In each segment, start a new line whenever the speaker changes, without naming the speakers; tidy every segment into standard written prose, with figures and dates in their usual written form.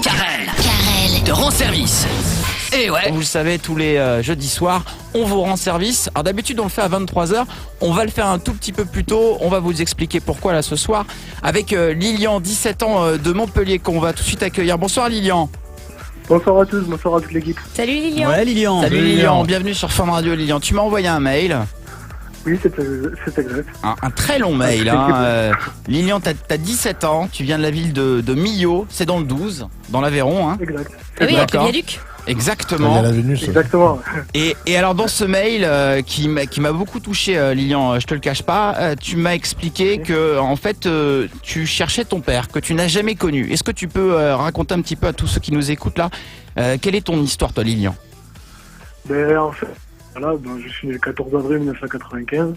Karel te rend service. Et ouais.
Vous le savez, tous les jeudis soirs, on vous rend service. Alors d'habitude, on le fait à 23h. On va le faire un tout petit peu plus tôt. On va vous expliquer pourquoi là ce soir. Avec Lilian, 17 ans de Montpellier, qu'on va tout de suite accueillir. Bonsoir Lilian.
Bonsoir à tous, bonsoir à toute l'équipe.
Salut Lilian.
Ouais, Lilian.
Salut Lilian, bienvenue sur Fun Radio Lilian. Tu m'as envoyé un mail.
Oui, c'est exact.
Un très long mail. Lilian, t'as 17 ans. Tu viens de la ville de Millau. C'est dans le 12, dans l'Aveyron. Hein.
Exact.
Ah oui, avec le
D'accord.
viaduc.
Exactement.
Exactement.
Et alors dans ce mail qui m'a beaucoup touché, Lilian, je te le cache pas, tu m'as expliqué que en fait tu cherchais ton père que tu n'as jamais connu. Est-ce que tu peux raconter un petit peu à tous ceux qui nous écoutent là, quelle est ton histoire toi, Lilian?
Ben, en fait, voilà, je suis né le 14 avril 1995.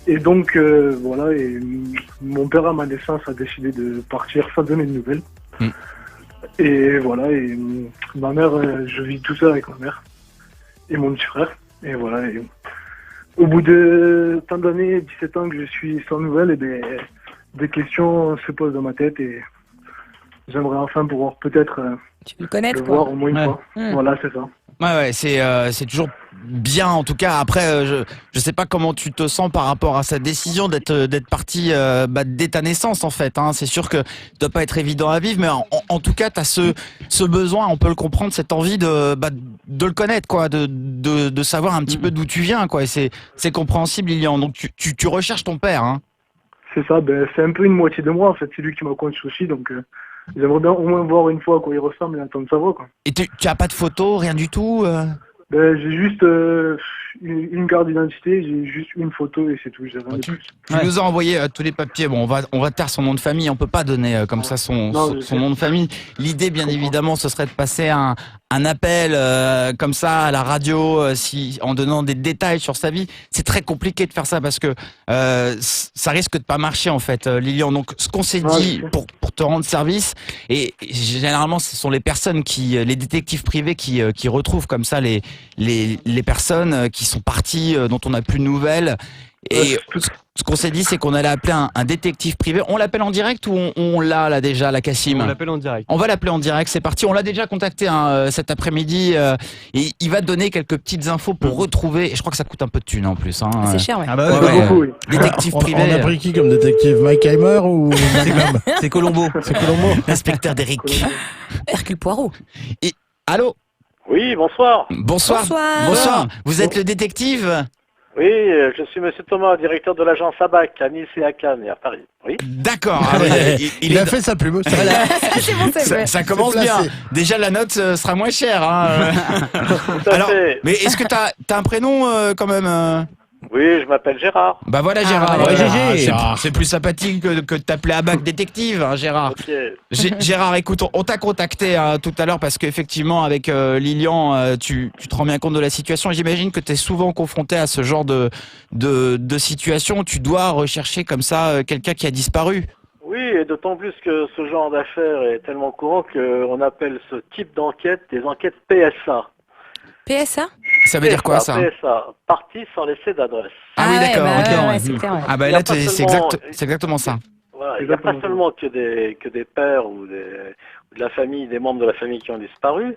Et donc, voilà, et mon père à ma naissance a décidé de partir sans donner de nouvelles. Et voilà, et ma mère, je vis tout seul avec ma mère et mon petit frère. Et voilà, et au bout de tant d'années, 17 ans que je suis sans nouvelles, et ben, des questions se posent dans ma tête et j'aimerais enfin pouvoir peut-être
Tu peux le connaître
le
quoi.
voir au moins une fois. Voilà, c'est ça.
Ouais, c'est toujours bien en tout cas. Après, je sais pas comment tu te sens par rapport à cette décision d'être parti dès ta naissance en fait. Hein. C'est sûr que ça doit pas être évident à vivre, mais en tout cas, t'as ce besoin, on peut le comprendre, cette envie de le connaître, quoi, de savoir un petit peu d'où tu viens, quoi. Et c'est compréhensible, Lilian. Donc tu recherches ton père, hein.
C'est ça, ben, c'est un peu une moitié de moi en fait. C'est lui qui m'a conçu aussi, donc j'aimerais bien au moins voir une fois à quoi il ressemble et entendre sa voix, quoi.
Et tu as pas de photo, rien du tout
Ben, j'ai juste une carte d'identité, j'ai juste une photo et c'est tout. J'ai rien de plus.
Tu nous as envoyé tous les papiers. Bon, on va taire son nom de famille. On peut pas donner comme ça son nom de famille. L'idée, bien évidemment, ce serait de passer un appel comme ça à la radio, en donnant des détails sur sa vie. C'est très compliqué de faire ça parce que ça risque de pas marcher en fait, Lilian. Donc, ce qu'on s'est dit pour te rendre service, et généralement, ce sont les personnes les détectives privés qui retrouvent comme ça les personnes qui sont parties, dont on n'a plus de nouvelles. Et ce qu'on s'est dit, c'est qu'on allait appeler un détective privé. On l'appelle en direct ou on l'a là déjà, la Cassim?
On l'appelle en direct.
On va l'appeler en direct, c'est parti. On l'a déjà contacté cet après-midi. Et il va donner quelques petites infos pour retrouver. Et je crois que ça coûte un peu de thunes en plus. Hein.
C'est cher, ouais.
Ah bah
Ouais,
beaucoup, oui.
Détective privé.
On a pris qui comme détective? Mike Heimer ou Magnum?
C'est Colombo.
C'est Colombo.
L'inspecteur d'Eric.
Hercule Poirot.
Et allô?
Oui, bonsoir.
Bonsoir.
Bonsoir.
Vous êtes le détective?
Oui, je suis Monsieur Thomas, directeur de l'agence ABAC à Nice et à Cannes et à Paris. Oui.
D'accord.
Il a fait sa pub.
C'est bon, c'est vrai.
Ça commence
C'est
bien.
placé.
Déjà, la note sera moins chère. Hein.
Tout à
Alors,
fait.
mais est-ce que t'as un prénom quand même
Oui, je m'appelle Gérard.
Bah voilà, Gérard.
voilà,
Gérard.
Gérard.
C'est plus sympathique que de t'appeler Abac détective, hein, Gérard.
Ok.
Gérard, écoute, on t'a contacté tout à l'heure parce qu'effectivement, avec Lilian, tu te rends bien compte de la situation. J'imagine que tu es souvent confronté à ce genre de situation. Tu dois rechercher comme ça quelqu'un qui a disparu.
Oui, et d'autant plus que ce genre d'affaires est tellement courant qu'on appelle ce type d'enquête des enquêtes PSA.
PSA.
Ça veut dire quoi, ça?
PSA, partie sans laisser d'adresse.
Ah oui, d'accord.
Bah,
ok.
ouais, c'est clair, ouais.
Ah bah
Il y a
là,
pas
c'est
seulement-
exactement ça.
Voilà, il n'y a pas seulement que des pères ou de la famille, des membres de la famille qui ont disparu.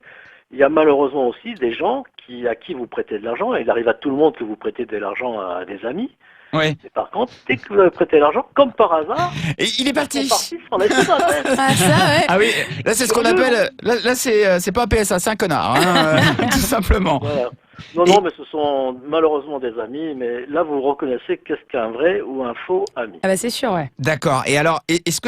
Il y a malheureusement aussi des gens à qui vous prêtez de l'argent. Et il arrive à tout le monde que vous prêtez de l'argent à des amis.
Oui.
Et par contre, dès que vous avez prêté l'argent, comme par hasard,
Et il est
ils
parti.
sont partis sans laisser d'adresse.
Ah, ça, ouais.
Ah oui, là c'est ce qu'on appelle. Là c'est pas un PSA, c'est un connard, hein, tout simplement.
Voilà. Non, mais ce sont malheureusement des amis, mais là vous reconnaissez qu'est-ce qu'un vrai ou un faux ami.
Ah bah c'est sûr, ouais.
D'accord. Et alors, est-ce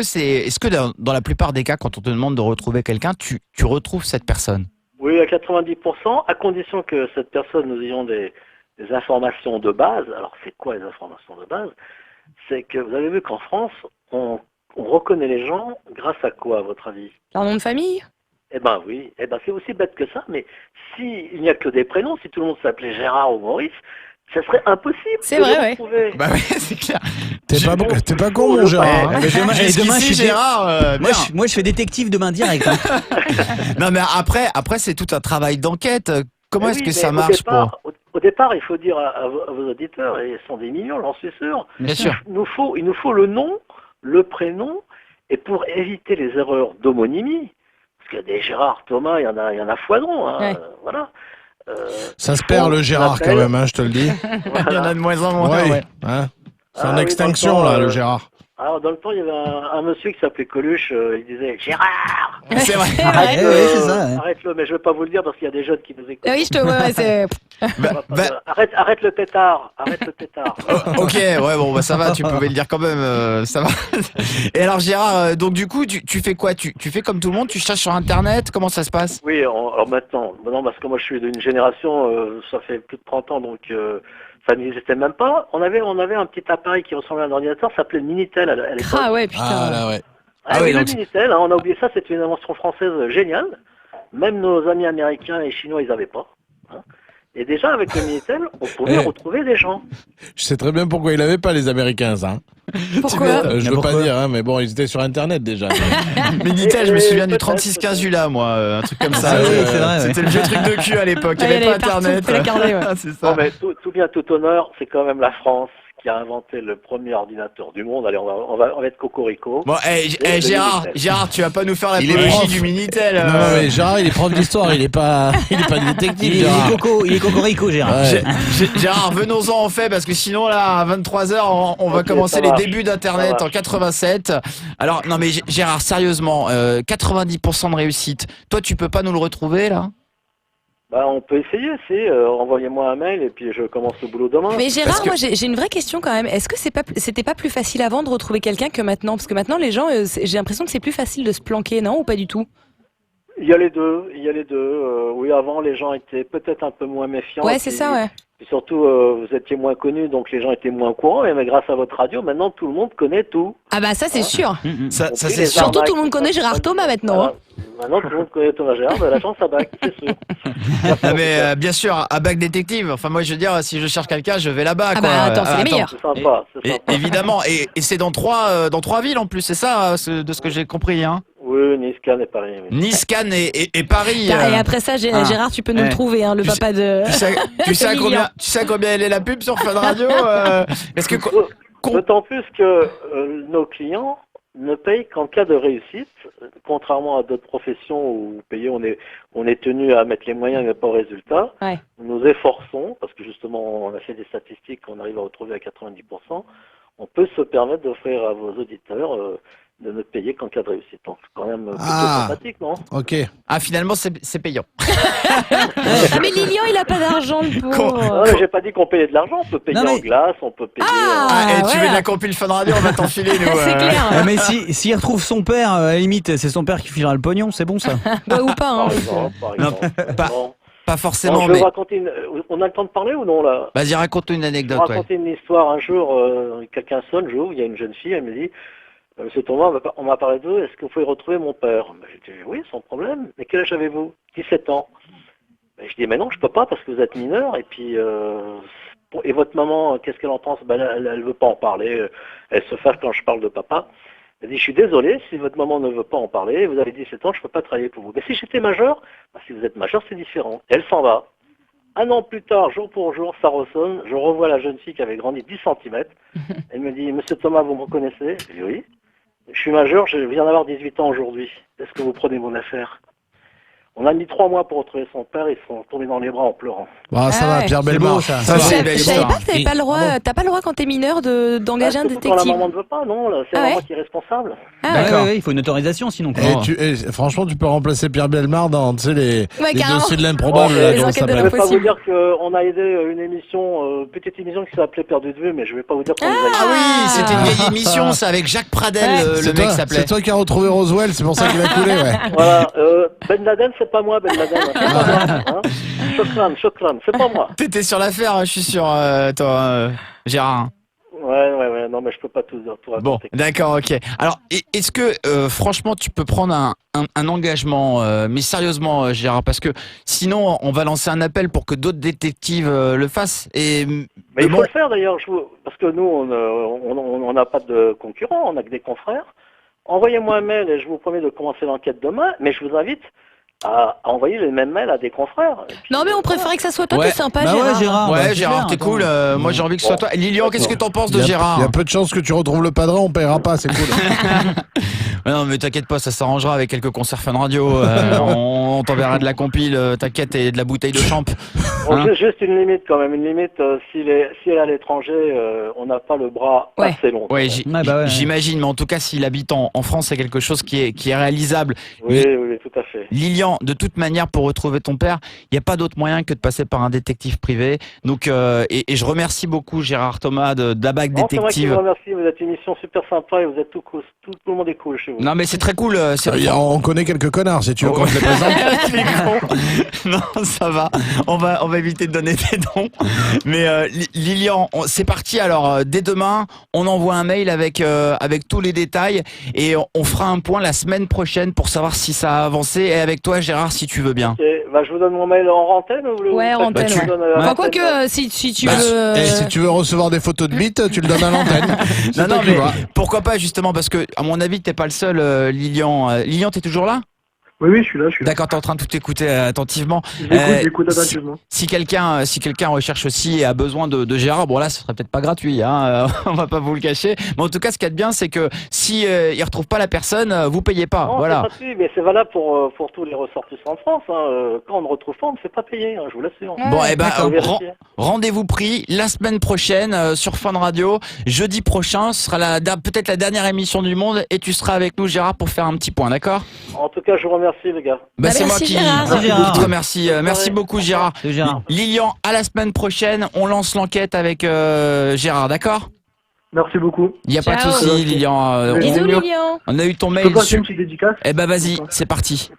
que dans la plupart des cas, quand on te demande de retrouver quelqu'un, tu retrouves cette personne?
Oui, à 90%, à condition que cette personne nous ayons des informations de base. Alors c'est quoi les informations de base? C'est que vous avez vu qu'en France, on reconnaît les gens grâce à quoi, à votre avis?
Leur nom de famille.
Eh ben oui, c'est aussi bête que ça, mais s'il n'y a que des prénoms, si tout le monde s'appelait Gérard ou Maurice, ça serait impossible.
C'est
de
vrai,
les
ouais.
retrouver.
Bah oui, c'est clair.
T'es pas con, mon Gérard. hein.
Mais demain, et demain, je suis
Gérard.
moi, je fais détective demain direct. Hein.
Non mais après c'est tout un travail d'enquête. Comment
Mais
est-ce
oui,
que
mais
ça
au
marche
départ, au départ, il faut dire à vos auditeurs, et ils sont des millions, j'en suis sûr,
Bien sûr.
il nous faut le nom, le prénom, et pour éviter les erreurs d'homonymie, Parce que des Gérard, Thomas, il y en a foison. Hein,
Ouais.
voilà.
Ça se perd le Gérard quand même, hein, je te le dis.
Il y en a de moins en moins.
Ouais,
Ouais.
hein. C'est
Ah
en
oui,
extinction
dans le temps,
là, le Gérard.
Alors, dans le temps, il y avait un monsieur qui s'appelait Coluche, il disait Gérard,
C'est vrai.
arrête-le,
ouais, c'est ça, ouais.
arrête-le, mais je ne vais pas vous le dire parce qu'il y a des jeunes qui nous écoutent.
Ah oui, c'est.
Arrête le pétard, arrête le pétard.
Ok, ouais, bon, bah ça va, tu pouvais le dire quand même, ça va. Et alors Gérard, donc du coup, tu fais quoi? Tu fais comme tout le monde, tu cherches sur Internet, comment ça se passe?
Oui, alors maintenant, parce que moi je suis d'une génération, ça fait plus de 30 ans, donc ça n'existait même pas. On avait un petit appareil qui ressemblait à un ordinateur, ça s'appelait le Minitel à l'époque.
Ah ouais, putain.
Ah là, ouais.
Ah oui,
le
donc-
Minitel, hein, on a oublié ça, c'est une invention française géniale. Même nos amis américains et chinois, ils n'avaient pas. Hein. Et déjà, avec le Minitel, on pouvait retrouver des gens.
Je sais très bien pourquoi il avait pas les Américains, ça. Hein.
Pourquoi?
Je veux pas dire, hein, mais bon, ils étaient sur Internet déjà.
Minitel, je me souviens du
peut-être,
3615 ULA, moi, un truc comme ça.
Ah oui, c'est vrai, ouais.
C'était le vieux truc de cul à l'époque, il n'y
Ouais,
avait
il
pas
y avait partout,
Internet.
fallait garder, ouais.
C'est
Non,
ça.
mais tout bien, tout honneur, c'est quand même la France qui a inventé le premier ordinateur du monde. Allez, on va être cocorico.
Bon, Gérard, tu vas pas nous faire
Il est
l'apologie
prof.
du Minitel.
Non, mais Gérard, il est prof d'histoire, il est pas détective.
Il
Gérard.
est coco, il est cocorico, Gérard.
Ouais.
Gérard, venons-en en fait, parce que sinon là, à 23h, on va
Ok,
commencer
ça
les
marche.
débuts d'Internet
Ça
en
marche.
87. Alors, non mais Gérard, sérieusement, 90% de réussite. Toi, tu peux pas nous le retrouver là?
Bah, on peut essayer, envoyez-moi un mail et puis je commence le boulot demain.
Mais Gérard,
Parce que-
moi j'ai une vraie question quand même. Est-ce que c'était pas plus facile avant de retrouver quelqu'un que maintenant? Parce que maintenant les gens, j'ai l'impression que c'est plus facile de se planquer, non? Ou pas du tout?
Il y a les deux. Oui, avant, les gens étaient peut-être un peu moins méfiants.
Ouais,
et
c'est
puis-
ça, ouais.
Et surtout, vous étiez moins connus, donc les gens étaient moins au courant. Mais grâce à votre radio, maintenant, tout le monde connaît tout.
Ah bah ça c'est sûr.
Ça
Donc,
c'est
les
sûr.
Surtout
arnaques,
tout le monde connaît Gérard Thomas maintenant.
Voilà. Maintenant, tout le monde connaît Thomas Gérard, de la chance à bac, c'est sûr.
Ah, mais bien sûr, à Bac Détective. Enfin, moi, je veux dire, si je cherche quelqu'un, je vais là-bas.
Ah
quoi.
bah attends, c'est les meilleurs.
C'est sympa, c'est
Et-
sympa.
évidemment, et c'est dans trois villes en plus, c'est ça, de ce que j'ai compris, hein.
Oui, Nice, Cannes et Paris. Oui.
Nice, Cannes et Paris.
Et après ça, Gérard, tu peux nous le trouver, hein, le
Tu sais-
papa de.
Tu sais à
Emilien.
combien elle est la pub sur Fun Radio? Est-ce que
D'autant plus que nos clients ne payent qu'en cas de réussite, contrairement à d'autres professions où payé, on est tenu à mettre les moyens mais pas au résultat.
Ouais.
Nous nous efforçons, parce que justement on a fait des statistiques qu'on arrive à retrouver à 90%, on peut se permettre d'offrir à vos auditeurs de ne payer qu'en cas de réussite. Donc c'est quand même plutôt sympathique, non?
Ok.
finalement c'est payant.
Ah, mais Lilian, il a pas d'argent, le pauvre.
Non, mais j'ai pas dit qu'on payait de l'argent, on peut payer
Non, mais-
en glace, on peut payer...
Ah,
Et tu veux
voilà.
de la compile Fun Radio, on va t'enfiler nous.
C'est clair.
Ah, mais s'il retrouve son père, à la limite, c'est son père qui filera le pognon, c'est bon ça.
Bah, ou pas, hein.
par exemple.
pas-
Bon.
Pas
Bon,
forcément,
je vais
mais
vous raconter on a le temps de parler ou non là?
vas-y, raconte-nous une
Je vais
anecdote.
vous
Ouais.
raconter une histoire. Un jour, quelqu'un sonne, j'ouvre, il y a une jeune fille, elle me dit Monsieur Thomas, on m'a parlé de vous, est-ce que vous pouvez retrouver mon père? J'ai dit oui, sans problème. Mais quel âge avez-vous? 17 ans. Je dis mais non, je peux pas parce que vous êtes mineur. Et puis, et votre maman, qu'est-ce qu'elle en pense? Elle veut pas en parler. Elle se fâche quand je parle de papa. Elle dit je suis désolé, si votre maman ne veut pas en parler, vous avez 17 ans, je peux pas travailler pour vous. Mais si j'étais majeur, si vous êtes majeur, c'est différent. Elle s'en va. Un an plus tard, jour pour jour, ça ressonne. Je revois la jeune fille qui avait grandi 10 cm. Elle me dit, Monsieur Thomas, vous me reconnaissez? Je dis oui. Je suis majeur, je viens d'avoir 18 ans aujourd'hui. Est-ce que vous prenez mon affaire? On a mis 3 mois pour retrouver son père, ils sont tombés dans les bras en pleurant.
Bah, ça
Ah
va,
ouais.
Pierre
C'est
Bellemare.
beau, ça.
Ça
Je
va.
sais,
Je
belle
savais
histoire.
pas que t'as pas le droit quand t'es mineur d'engager un
Surtout quand la
détective.
maman ne veut pas, non, là, c'est
Ah
la
ouais
maman qui est responsable.
Ah
Ouais,
D'accord.
ouais, il faut une autorisation sinon. quoi.
Franchement, tu peux remplacer Pierre Bellemare dans tu sais, les
carrément.
dossiers de l'improbable.
Oh,
là,
les
comment
enquêtes
ça
de
Je
s'appelle.
vais pas vous
Impossible.
dire qu'on a aidé une émission, petite émission qui s'appelait Perdu de vue, mais je vais pas vous dire qu'on nous a
Ah oui, c'était une vieille
Ah.
émission, ça, avec Jacques Pradel,
Ouais.
le
C'est
mec
toi-
s'appelait.
C'est toi qui as retrouvé Roswell, c'est pour ça qu'il a coulé, ouais.
Voilà, Ben Laden, c'est pas moi, Ben Laden. C'est pas moi. Hein. Chokran, c'est pas moi.
T'étais sur l'affaire, je suis sûr, toi, Gérard.
Ouais, non, mais je peux pas tout raconter.
Bon, d'accord, ok. Alors, est-ce que, franchement, tu peux prendre un engagement, mais sérieusement, Gérard, parce que sinon, on va lancer un appel pour que d'autres détectives le fassent.
Mais il faut le faire d'ailleurs, parce que nous, on n'a pas de concurrents, on n'a que des confrères. Envoyez-moi un mail et je vous promets de commencer l'enquête demain, mais je vous invite à envoyer les mêmes mails à des confrères. Et puis,
Non, mais on préférait que ça soit toi,
Ouais.
t'es sympa,
Bah
Gérard.
ouais, Gérard.
Ouais,
bah,
Gérard,
super,
t'es cool.
attends.
Moi, j'ai envie que ce soit toi. Lilian, qu'est-ce que t'en penses de
Il y
Gérard?
a peu de chances que tu retrouves le padron, on paiera pas, c'est cool.
Non, mais t'inquiète pas, ça s'arrangera avec quelques concerts Fun Radio. On t'enverra de la compile, t'inquiète, et de la bouteille de champ.
Bon, juste une limite quand même. Une limite, si elle est à l'étranger, on n'a pas le bras assez long.
Ouais, j'imagine, mais en tout cas, s'il habite en France, c'est quelque chose qui est réalisable.
Oui, tout à fait.
Lilian, de toute manière, pour retrouver ton père, il n'y a pas d'autre moyen que de passer par un détective privé. Donc, et je remercie beaucoup Gérard Thomas de la BAC Détective.
C'est moi qui vous remercie. Vous êtes une émission super sympa et vous êtes tout cool. Tout le monde est cool chez vous.
Non, mais c'est très cool.
On connaît quelques connards, si tu veux qu'on te les présente.
Non, ça va. On va éviter de donner des dons. Mais Lilian, c'est parti. Alors, dès demain, on envoie un mail avec tous les détails et on fera un point la semaine prochaine pour savoir si ça a avancé. Et avec toi, Gérard, si tu veux bien.
Okay. Je vous donne mon mail en antenne ou
Ouais, en antenne. Quoique, si tu veux.
Et si tu veux recevoir des photos de bites, tu le donnes à l'antenne.
Non, mais pourquoi pas, justement, parce que, à mon avis, t'es pas le seul, Lilian. Lilian, t'es toujours là?
Oui, je suis là.
D'accord, t'es en train de tout écouter attentivement.
J'écoute attentivement.
Si quelqu'un recherche aussi et a besoin de Gérard, bon là, ce serait peut-être pas gratuit, hein, on va pas vous le cacher. Mais en tout cas, ce qu'il y a de bien, c'est que si il retrouve pas la personne, vous payez pas.
Non,
voilà.
C'est gratuit, mais c'est valable pour tous les ressortissants de France. Hein. Quand on ne retrouve pas, on ne fait pas payer, je vous l'assure.
Bon, rendez-vous pris la semaine prochaine sur Fun Radio. Jeudi prochain, ce sera peut-être la dernière émission du monde et tu seras avec nous, Gérard, pour faire un petit point, d'accord?
En tout cas, je vous remercie. Les gars.
C'est moi qui te remercie. Merci beaucoup, Gérard.
Gérard.
Lilian, à la semaine prochaine. On lance l'enquête avec Gérard, d'accord?
Merci beaucoup.
Il n'y a pas de souci, Lilian.
Bisous, Lilian.
On a eu ton
Je
mail.
peux passer une petite dédicace?
Eh ben, vas-y, c'est parti.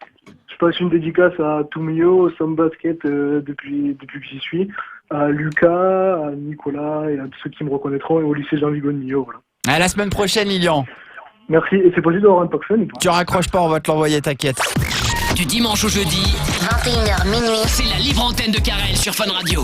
Je passe une dédicace à Toumio, Sam Basket depuis que j'y suis, à Lucas, à Nicolas et à tous ceux qui me reconnaîtront et au lycée Jean-Vigo de Millau. Voilà.
À la semaine prochaine, Lilian.
Merci. Et c'est possible d'avoir un Toxon ou pas?
Tu raccroches pas, on va te l'envoyer, t'inquiète.
Du dimanche au jeudi,
21h minuit,
c'est la libre antenne de Karel sur Fun Radio.